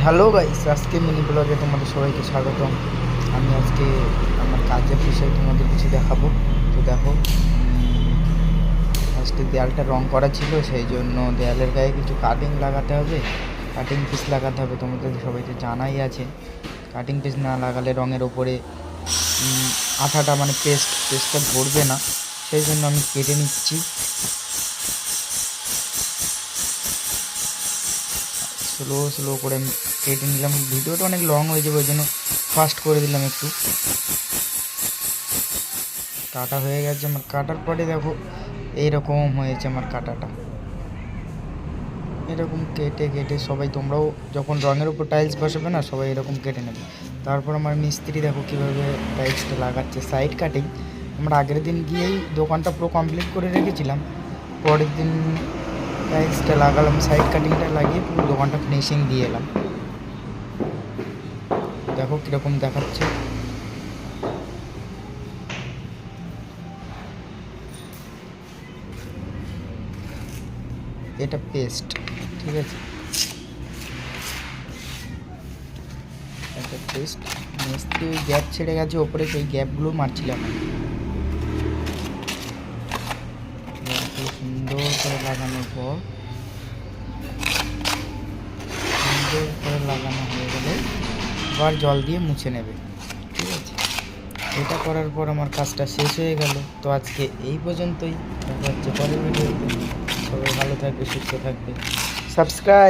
Hello guys, আজকে mini ব্লগে তোমাদের সবাইকে স্বাগতম। আমি আজকে আমার কাজের বিষয়ে তোমাদের কিছু দেখাবো। তো দেখো, আজকে দেয়ালটা রং করা ছিল, সেই জন্য দেয়ালের গায়ে কিছু কাটিং লাগাতে হবে, কাটিং পিস লাগাতে হবে। তোমাদের সবাইকে জানাই আছে, কাটিং পিস না লাগালে রঙের ওপরে আঠাটা মানে পেস্টটা ধরবে না, সেই জন্য আমি কেটে নিচ্ছি। স্লো করে কেটে নিলাম। ভিডিওটা অনেক লং হয়ে যাবে, ওই জন্য ফাস্ট করে দিলাম একটু। কাটা হয়ে গেছে আমার। কাটার পরে দেখো এইরকম হয়েছে আমার কাটাটা। এরকম কেটে সবাই, তোমরাও যখন রঙের উপর টাইলস বসাবে না, সবাই এরকম কেটে নেবে। তারপর আমার মিস্ত্রি দেখো কীভাবে টাইলসটা লাগাচ্ছে, সাইড কাটিং। আমরা আগের দিন গিয়েই দোকানটা পুরো কমপ্লিট করে রেখেছিলাম, পরের দিন টাইলসটা লাগালাম, সাইড কাটিংটা লাগিয়ে পুরো দোকানটা ফিনিশিং দিয়ে এলাম। দেখো কীরকম দেখাচ্ছে। এটা পেস্ট, ঠিক আছে, এটা পেস্ট। মিস্ত্রি ওই গ্যাপ ছেড়ে গেছে ওপরে, সেই গ্যাপগুলো মারছিলাম আমি। সুন্দর করে লাগানোর পর, সুন্দর করে লাগানো হয়ে গেলে আবার জল দিয়ে মুছে নেবে, ঠিক আছে। এটা করার পর আমার কাজটা শেষ হয়ে গেল। তো আজকে এই পর্যন্তই, দেখা হচ্ছে পরের ভিডিওতে। সবাই ভালো থাকবে, সুস্থ থাকবে, সাবস্ক্রাইব।